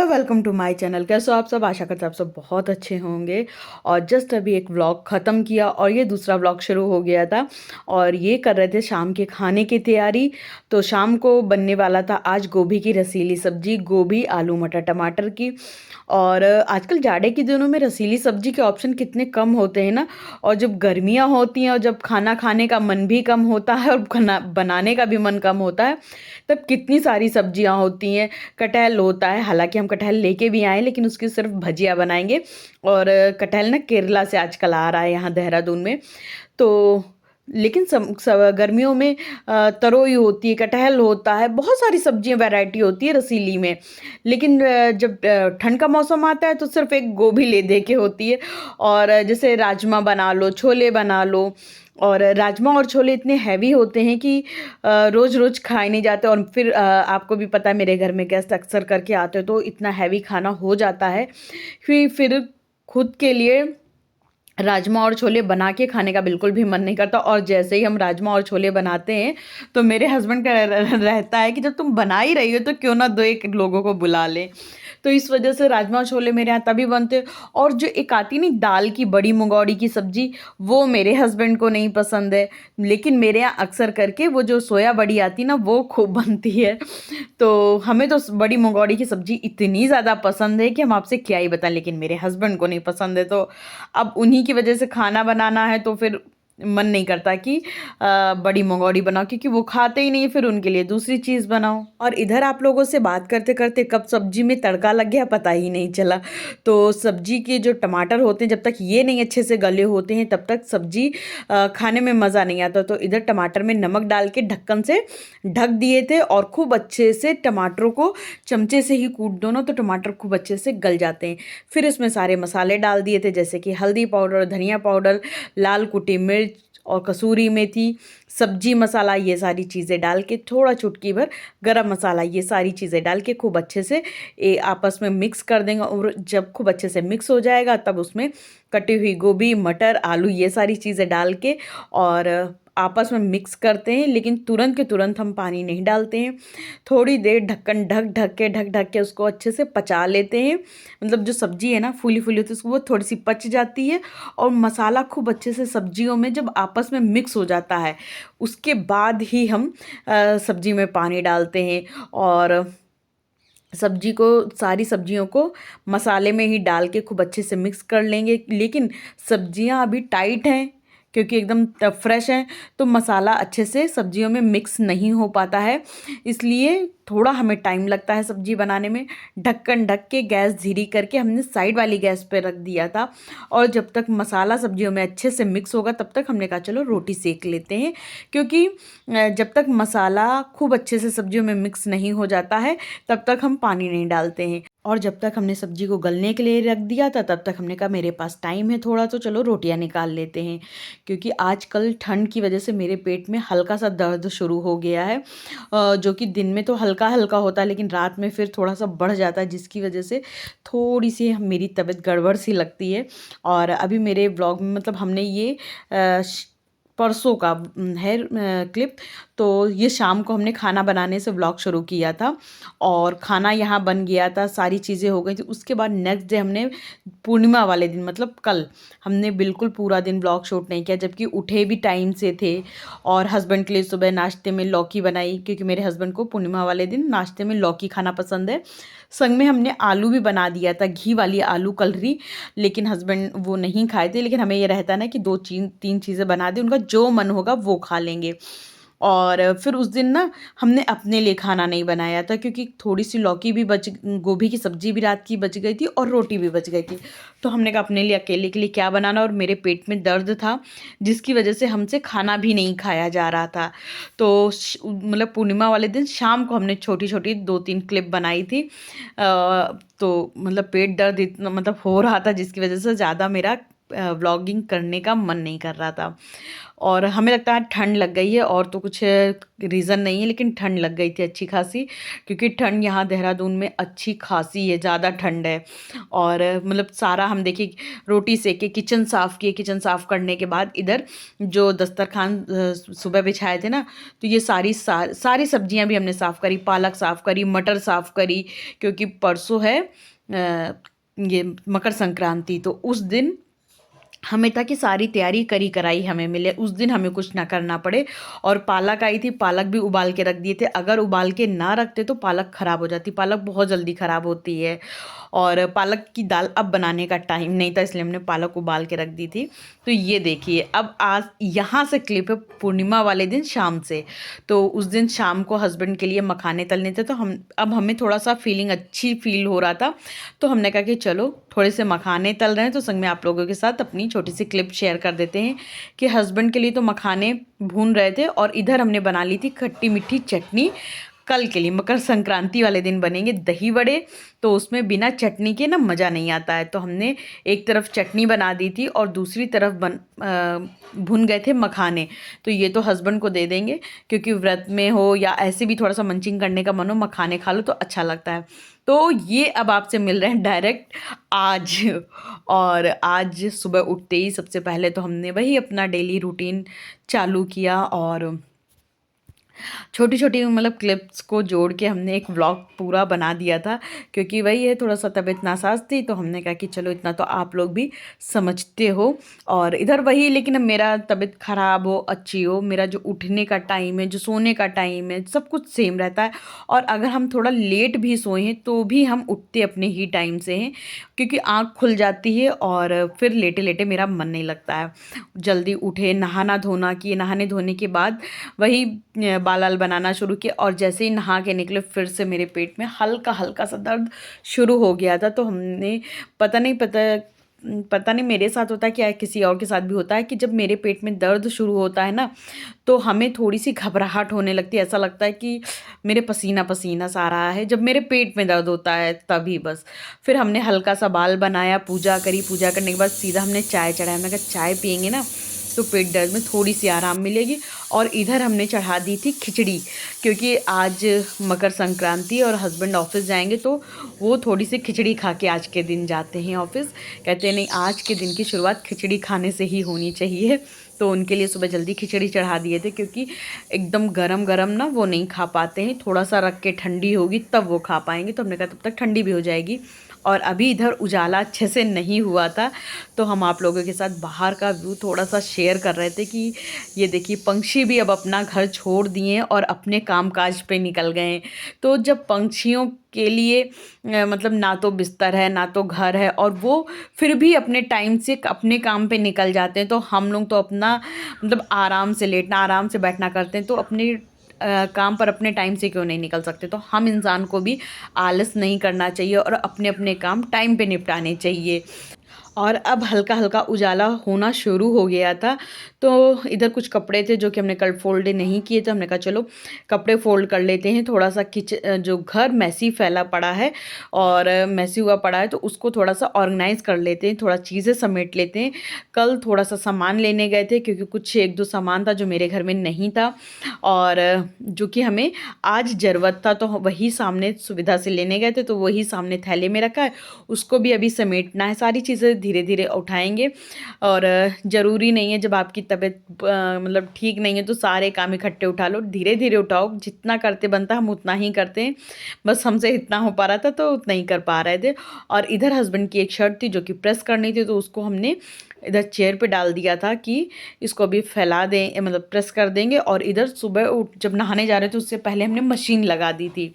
Hello, welcome to my channel. कैसे हो आप सब? आशा करते हैं आप सब बहुत अच्छे होंगे। और जस्ट अभी एक व्लॉग ख़त्म किया और ये दूसरा व्लॉग शुरू हो गया था। और ये कर रहे थे शाम के खाने की तैयारी। तो शाम को बनने वाला था आज गोभी की रसीली सब्जी, गोभी आलू मटर टमाटर की। और आजकल जाड़े के दिनों में रसीली सब्जी के ऑप्शन कितने कम होते हैं ना। और जब गर्मियाँ होती हैं और जब खाना खाने का मन भी कम होता है और खाना बनाने का भी मन कम होता है, तब कितनी सारी सब्जियां होती हैं। कटहल होता है, हालांकि हम कटहल लेके भी आए लेकिन उसकी सिर्फ भजिया बनाएंगे। और कटहल ना केरला से आजकल आ रहा है यहाँ देहरादून में। तो लेकिन गर्मियों में तरोई होती है, कटहल होता है, बहुत सारी सब्जियां वैरायटी होती है रसीली में। लेकिन जब ठंड का मौसम आता है तो सिर्फ एक गोभी ले दे के होती है। और जैसे राजमा बना लो, छोले बना लो। और राजमा और छोले इतने हैवी होते हैं कि रोज़ रोज़ खाए नहीं जाते। और फिर आपको भी पता है मेरे घर में गेस्ट अक्सर करके आते हो तो इतना हैवी खाना हो जाता है। फिर खुद के लिए राजमा और छोले बना के खाने का बिल्कुल भी मन नहीं करता। और जैसे ही हम राजमा और छोले बनाते हैं तो मेरे हस्बैंड का रहता है कि जब तुम बना ही रही हो तो क्यों ना दो एक लोगों को बुला लें। तो इस वजह से राजमा छोले मेरे यहाँ तभी बनते हैं। और जो एक आती नहीं दाल की बड़ी मुंगौड़ी की सब्जी, वो मेरे हस्बैंड को नहीं पसंद है। लेकिन मेरे यहाँ अक्सर करके वो जो सोया बड़ी आती ना वो खूब बनती है। तो हमें तो बड़ी मुंगौड़ी की सब्जी इतनी ज़्यादा पसंद है कि हम आपसे क्या ही बताएं, लेकिन मेरे हस्बैंड को नहीं पसंद है। तो अब उन्हीं की वजह से खाना बनाना है तो फिर मन नहीं करता कि बड़ी मंगौड़ी बनाओ, क्योंकि वो खाते ही नहीं, फिर उनके लिए दूसरी चीज़ बनाओ। और इधर आप लोगों से बात करते करते कब सब्जी में तड़का लग गया पता ही नहीं चला। तो सब्जी के जो टमाटर होते हैं जब तक ये नहीं अच्छे से गले होते हैं तब तक सब्जी खाने में मज़ा नहीं आता। तो इधर टमाटर में नमक डाल के ढक्कन से ढक दिए थे और खूब अच्छे से टमाटरों को चमचे से ही कूट दो ना तो टमाटर खूब अच्छे से गल जाते हैं। फिर इसमें सारे मसाले डाल दिए थे, जैसे कि हल्दी पाउडर, धनिया पाउडर, लाल कुटी मिर्च और कसूरी मेथी, सब्जी मसाला, ये सारी चीज़ें डाल के थोड़ा चुटकी भर गरम मसाला, ये सारी चीज़ें डाल के खूब अच्छे से आपस में मिक्स कर देंगे। और जब खूब अच्छे से मिक्स हो जाएगा तब उसमें कटी हुई गोभी, मटर, आलू, ये सारी चीज़ें डाल के और आपस में मिक्स करते हैं। लेकिन तुरंत के तुरंत हम पानी नहीं डालते हैं। थोड़ी देर ढक्कन ढक ढक के उसको अच्छे से पचा लेते हैं। मतलब जो सब्जी है ना फूली फूली होती है उसको वो थोड़ी सी पच जाती है। और मसाला खूब अच्छे से सब्जियों में जब आपस में मिक्स हो जाता है उसके बाद ही हम सब्जी में पानी डालते हैं। और सब्जी को, सारी सब्जियों को मसाले में ही डाल के खूब अच्छे से मिक्स कर लेंगे। लेकिन सब्जियां अभी टाइट हैं क्योंकि एकदम फ्रेश हैं, तो मसाला अच्छे से सब्जियों में मिक्स नहीं हो पाता है। इसलिए थोड़ा हमें टाइम लगता है सब्जी बनाने में। ढक्कन ढक के गैस धीरे करके हमने साइड वाली गैस पे रख दिया था। और जब तक मसाला सब्जियों में अच्छे से मिक्स होगा तब तक हमने कहा चलो रोटी सेक लेते हैं। क्योंकि जब तक मसाला खूब अच्छे से सब्जियों में मिक्स नहीं हो जाता है तब तक हम पानी नहीं डालते हैं। और जब तक हमने सब्जी को गलने के लिए रख दिया था तब तक हमने कहा मेरे पास टाइम है थोड़ा, तो चलो रोटियां निकाल लेते हैं। क्योंकि आजकल ठंड की वजह से मेरे पेट में हल्का सा दर्द शुरू हो गया है, जो कि दिन में तो हल्का हल्का होता है लेकिन रात में फिर थोड़ा सा बढ़ जाता है, जिसकी वजह से थोड़ी सी मेरी तबीयत गड़बड़ सी लगती है। और अभी मेरे ब्लॉग में मतलब हमने ये परसों का है क्लिप। तो ये शाम को हमने खाना बनाने से व्लॉग शुरू किया था और खाना यहाँ बन गया था, सारी चीज़ें हो गई थी। उसके बाद नेक्स्ट डे हमने पूर्णिमा वाले दिन मतलब कल हमने बिल्कुल पूरा दिन व्लॉग शूट नहीं किया, जबकि उठे भी टाइम से थे। और हस्बैंड के लिए सुबह नाश्ते में लौकी बनाई, क्योंकि मेरे हस्बैंड को पूर्णिमा वाले दिन नाश्ते में लौकी खाना पसंद है। संग में हमने आलू भी बना दिया था, घी वाली आलू कलरी। लेकिन हस्बैंड वो नहीं खाए थे, लेकिन हमें ये रहता ना कि दो तीन चीज़ें बना दें, उनका जो मन होगा वो खा लेंगे। और फिर उस दिन ना हमने अपने लिए खाना नहीं बनाया था, क्योंकि थोड़ी सी लौकी भी बच, गोभी की सब्जी भी रात की बच गई थी और रोटी भी बच गई थी। तो हमने कहा अपने लिए अकेले के लिए क्या बनाना, और मेरे पेट में दर्द था जिसकी वजह से हमसे खाना भी नहीं खाया जा रहा था। तो मतलब पूर्णिमा वाले दिन शाम को हमने छोटी छोटी 2-3 क्लिप बनाई थी। तो मतलब पेट दर्द इतना मतलब हो रहा था जिसकी वजह से ज़्यादा मेरा व्लॉगिंग करने का मन नहीं कर रहा था। और हमें लगता है ठंड लग गई है, और तो कुछ रीज़न नहीं है, लेकिन ठंड लग गई थी अच्छी खासी, क्योंकि ठंड यहाँ देहरादून में अच्छी खासी है, ज़्यादा ठंड है। और मतलब सारा हम देखिए रोटी सेके, किचन साफ़ किए, किचन साफ़ करने के बाद इधर जो दस्तरखान सुबह बिछाए थे ना, तो ये सारी सब्जियां भी हमने साफ़ करी, पालक साफ़ करी, मटर साफ़ करी, क्योंकि परसों है ये मकर संक्रांति, तो उस दिन हमें था कि सारी तैयारी करी कराई हमें मिले, उस दिन हमें कुछ ना करना पड़े। और पालक आई थी, पालक भी उबाल के रख दिए थे, अगर उबाल के ना रखते तो पालक ख़राब हो जाती, पालक बहुत जल्दी ख़राब होती है। और पालक की दाल अब बनाने का टाइम नहीं था, इसलिए हमने पालक उबाल के रख दी थी। तो ये देखिए, अब आज यहाँ से क्लिप है पूर्णिमा वाले दिन शाम से। तो उस दिन शाम को हस्बैंड के लिए मखाने तलने थे, तो हमें थोड़ा सा फीलिंग अच्छी फील हो रहा था, तो हमने कहा कि चलो थोड़े से मखाने तल रहे हैं, तो संग में आप लोगों के साथ अपनी छोटी सी क्लिप शेयर कर देते हैं कि हस्बैंड के लिए तो मखाने भून रहे थे, और इधर हमने बना ली थी खट्टी मीठी चटनी। कल के लिए मकर संक्रांति वाले दिन बनेंगे दही बड़े, तो उसमें बिना चटनी के ना मज़ा नहीं आता है, तो हमने एक तरफ चटनी बना दी थी और दूसरी तरफ भुन गए थे मखाने। तो ये तो हस्बैंड को दे देंगे, क्योंकि व्रत में हो या ऐसे भी थोड़ा सा मंचिंग करने का मन हो, मखाने खा लो तो अच्छा लगता है। तो ये अब आपसे मिल रहे हैं डायरेक्ट आज। और आज सुबह उठते ही सबसे पहले तो हमने वही अपना डेली रूटीन चालू किया, और छोटी छोटी मतलब क्लिप्स को जोड़ के हमने एक व्लॉग पूरा बना दिया था, क्योंकि वही है, थोड़ा सा तबीयत नासाज थी, तो हमने कहा कि चलो इतना तो आप लोग भी समझते हो। और इधर वही, लेकिन अब मेरा तबीयत ख़राब हो अच्छी हो, मेरा जो उठने का टाइम है, जो सोने का टाइम है, सब कुछ सेम रहता है। और अगर हम थोड़ा लेट भी सोए हैं तो भी हम उठते अपने ही टाइम से हैं, क्योंकि आँख खुल जाती है और फिर लेटे लेटे मेरा मन नहीं लगता है। जल्दी उठे, नहाना धोना किए, नहाने धोने के बाद वही बाल वाल बनाना शुरू किया, और जैसे ही नहा के निकले फिर से मेरे पेट में हल्का हल्का सा दर्द शुरू हो गया था। तो हमने पता नहीं मेरे साथ होता है क्या, किसी और के साथ भी होता है कि जब मेरे पेट में दर्द शुरू होता है ना, तो हमें थोड़ी सी घबराहट होने लगती है, ऐसा लगता है कि मेरे पसीना पसीना सा आ रहा है, जब मेरे पेट में दर्द होता है तभी बस। फिर हमने हल्का सा बाल बनाया, पूजा करी, पूजा करने के बाद सीधा हमने चाय चढ़ाया। मैंने कहा चाय पियेंगे ना तो पेट दर्द में थोड़ी सी आराम मिलेगी। और इधर हमने चढ़ा दी थी खिचड़ी, क्योंकि आज मकर संक्रांति और हस्बैंड ऑफिस जाएंगे, तो वो थोड़ी सी खिचड़ी खा के आज के दिन जाते हैं ऑफिस। कहते हैं नहीं, आज के दिन की शुरुआत खिचड़ी खाने से ही होनी चाहिए। तो उनके लिए सुबह जल्दी खिचड़ी चढ़ा दिए थे, क्योंकि एकदम गरम गरम ना वो नहीं खा पाते हैं, थोड़ा सा रख के ठंडी होगी तब वो खा पाएंगे। तो हमने कहा तब तक ठंडी भी हो जाएगी। और अभी इधर उजाला अच्छे से नहीं हुआ था, तो हम आप लोगों के साथ बाहर का व्यू थोड़ा सा शेयर कर रहे थे कि ये देखिए पंछी भी अब अपना घर छोड़ दिए और अपने कामकाज पे निकल गए हैं। तो जब पंछियों के लिए मतलब ना तो बिस्तर है ना तो घर है, और वो फिर भी अपने टाइम से अपने काम पे निकल जाते हैं, तो हम लोग तो अपना मतलब आराम से लेटना, आराम से बैठना करते हैं, तो अपने काम पर अपने टाइम से क्यों नहीं निकल सकते। तो हम इंसान को भी आलस नहीं करना चाहिए और अपने अपने काम टाइम पे निपटाने चाहिए। और अब हल्का हल्का उजाला होना शुरू हो गया था, तो इधर कुछ कपड़े थे जो कि हमने कल फोल्ड नहीं किए थे, हमने कहा चलो कपड़े फोल्ड कर लेते हैं। थोड़ा सा जो घर मैसी फैला पड़ा है और मैसी हुआ पड़ा है, तो उसको थोड़ा सा ऑर्गेनाइज कर लेते हैं, थोड़ा चीज़ें समेट लेते हैं। कल थोड़ा सा सामान लेने गए थे, क्योंकि कुछ एक दो सामान था जो मेरे घर में नहीं था, और जो कि हमें आज ज़रूरत था, तो वही सामने सुविधा से लेने गए थे, तो वही सामने थैले में रखा है, उसको भी अभी समेटना है। सारी चीज़ें धीरे धीरे उठाएंगे, और ज़रूरी नहीं है जब आपकी तबीयत मतलब ठीक नहीं है तो सारे काम इकट्ठे उठा लो, धीरे धीरे उठाओ, जितना करते बनता हम उतना ही करते हैं। बस हमसे इतना हो पा रहा था तो उतना ही कर पा रहे थे। और इधर हस्बैंड की एक शर्ट थी जो कि प्रेस करनी थी, तो उसको हमने इधर चेयर पे डाल दिया था कि इसको अभी फैला दें, मतलब प्रेस कर देंगे। और इधर सुबह जब नहाने जा रहे थे उससे पहले हमने मशीन लगा दी थी,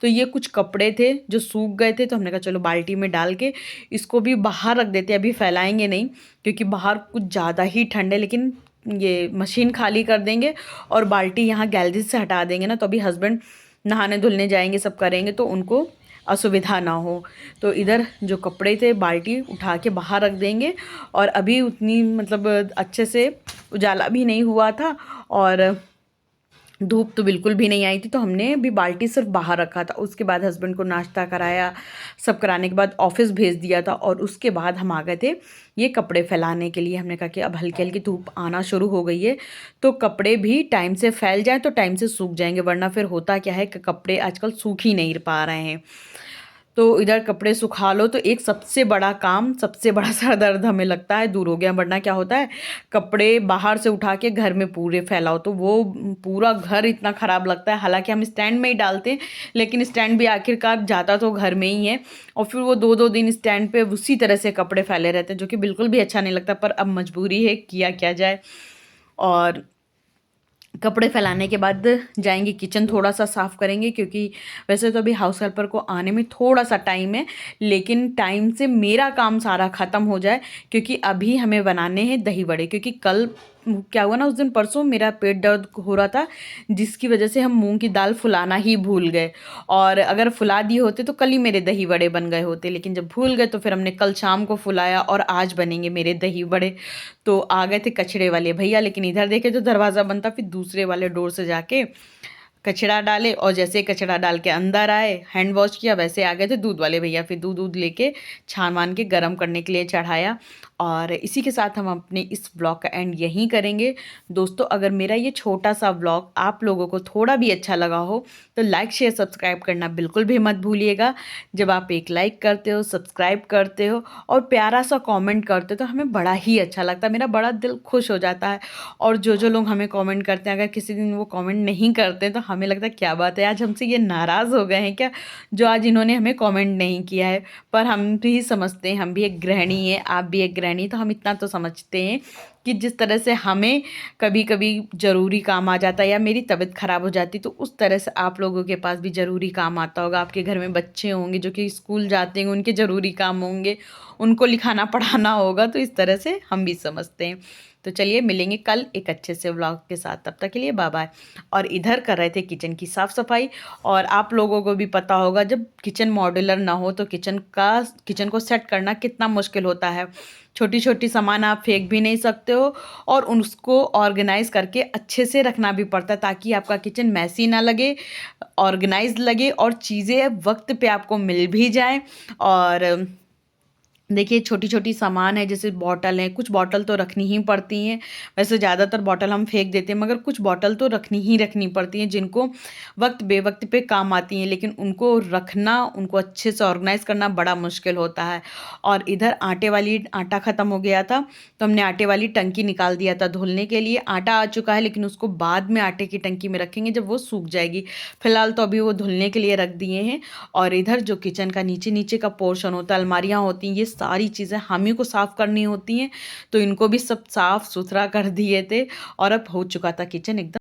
तो ये कुछ कपड़े थे जो सूख गए थे, तो हमने कहा चलो बाल्टी में डाल के इसको भी बाहर रख देते हैं, अभी फैलाएंगे नहीं, क्योंकि बाहर कुछ ज़्यादा ही ठंड है। लेकिन ये मशीन खाली कर देंगे और बाल्टी यहाँ गैलरी से हटा देंगे ना, तो अभी हस्बैंड नहाने धुलने जाएंगे, सब करेंगे, तो उनको असुविधा ना हो। तो इधर जो कपड़े थे बाल्टी उठा के बाहर रख देंगे। और अभी उतनी मतलब अच्छे से उजाला भी नहीं हुआ था, और धूप तो बिल्कुल भी नहीं आई थी, तो हमने भी बाल्टी सिर्फ बाहर रखा था। उसके बाद हस्बैंड को नाश्ता कराया, सब कराने के बाद ऑफिस भेज दिया था, और उसके बाद हम आ गए थे ये कपड़े फैलाने के लिए। हमने कहा कि अब हल्की हल्की धूप आना शुरू हो गई है, तो कपड़े भी टाइम से फैल जाएं तो टाइम से सूख जाएंगे, वरना फिर होता क्या है कि कपड़े आजकल सूख ही नहीं पा रहे हैं। तो इधर कपड़े सुखा लो तो एक सबसे बड़ा काम, सबसे बड़ा सर दर्द हमें लगता है दूर हो गया। वरना क्या होता है, कपड़े बाहर से उठा के घर में पूरे फैलाओ तो वो पूरा घर इतना ख़राब लगता है। हालांकि हम स्टैंड में ही डालते हैं, लेकिन स्टैंड भी आखिरकार जाता तो घर में ही है, और फिर वो 2-2 दिन स्टैंड पे उसी तरह से कपड़े फैले रहते हैं, जो कि बिल्कुल भी अच्छा नहीं लगता। पर अब मजबूरी है, किया क्या जाए। और कपड़े फैलाने के बाद जाएंगे किचन, थोड़ा सा साफ़ करेंगे, क्योंकि वैसे तो अभी हाउस हेल्पर को आने में थोड़ा सा टाइम है, लेकिन टाइम से मेरा काम सारा ख़त्म हो जाए, क्योंकि अभी हमें बनाने हैं दही बड़े। क्योंकि कल क्या हुआ ना, उस दिन परसों मेरा पेट दर्द हो रहा था, जिसकी वजह से हम मूंग की दाल फुलाना ही भूल गए, और अगर फुला दिए होते तो कल ही मेरे दही बड़े बन गए होते। लेकिन जब भूल गए तो फिर हमने कल शाम को फुलाया, और आज बनेंगे मेरे दही बड़े। तो आ गए थे कचड़े वाले भैया, लेकिन इधर देखे तो दरवाज़ा बंद था, फिर दूसरे वाले डोर से जाके कचड़ा डाले, और जैसे कचड़ा डाल के अंदर आए, हैंड वॉश किया, वैसे आ गए थे दूध वाले भैया। फिर दूध दूध लेके छान वान के गर्म करने के लिए चढ़ाया। और इसी के साथ हम अपने इस ब्लॉग का एंड यहीं करेंगे। दोस्तों, अगर मेरा ये छोटा सा ब्लॉग आप लोगों को थोड़ा भी अच्छा लगा हो तो लाइक शेयर सब्सक्राइब करना बिल्कुल भी मत भूलिएगा। जब आप एक लाइक करते हो, सब्सक्राइब करते हो और प्यारा सा कमेंट करते हो तो हमें बड़ा ही अच्छा लगता है, मेरा बड़ा दिल खुश हो जाता है। और जो जो लोग हमें कमेंट करते हैं, अगर किसी दिन वो कमेंट नहीं करते तो हमें लगता है क्या बात है, आज हमसे ये नाराज़ हो गए हैं क्या, जो आज इन्होंने हमें कमेंट नहीं किया है। पर हम भी समझते हैं, हम भी एक गृहिणी है, आप भी एक गृहिणी, तो हम इतना तो समझते हैं कि जिस तरह से हमें कभी कभी ज़रूरी काम आ जाता है, या मेरी तबीयत ख़राब हो जाती, तो उस तरह से आप लोगों के पास भी ज़रूरी काम आता होगा। आपके घर में बच्चे होंगे जो कि स्कूल जाते हैं, उनके ज़रूरी काम होंगे, उनको लिखाना पढ़ाना होगा, तो इस तरह से हम भी समझते हैं। तो चलिए मिलेंगे कल एक अच्छे से व्लॉग के साथ, तब तक के लिए बाय बाय। और इधर कर रहे थे किचन की साफ़ सफाई। और आप लोगों को भी पता होगा, जब किचन मॉड्यूलर ना हो तो किचन को सेट करना कितना मुश्किल होता है। छोटी छोटी सामान आप फेंक भी नहीं सकते हो, और उसको ऑर्गेनाइज करके अच्छे से रखना भी पड़ता है, ताकि आपका किचन मैसी ना लगे, ऑर्गेनाइज लगे, और चीज़ें वक्त पे आपको मिल भी जाए। और देखिए छोटी छोटी सामान है, जैसे बॉटल है, कुछ बॉटल तो रखनी ही पड़ती हैं। वैसे ज़्यादातर बॉटल हम फेंक देते हैं, मगर कुछ बॉटल तो रखनी पड़ती हैं, जिनको वक्त बेवक्त पे काम आती हैं, लेकिन उनको रखना, उनको अच्छे से ऑर्गेनाइज करना बड़ा मुश्किल होता है। और इधर आटा ख़त्म हो गया था, तो हमने आटे वाली टंकी निकाल दिया था धुलने के लिए। आटा आ चुका है, लेकिन उसको बाद में आटे की टंकी में रखेंगे जब वो सूख जाएगी। फिलहाल तो अभी वो धुलने के लिए रख दिए हैं। और इधर जो किचन का नीचे नीचे का पोर्शन होता है, अलमारियाँ होती हैं, ये सारी चीज़ें हम ही को साफ़ करनी होती हैं, तो इनको भी सब साफ़ सुथरा कर दिए थे, और अब हो चुका था किचन एकदम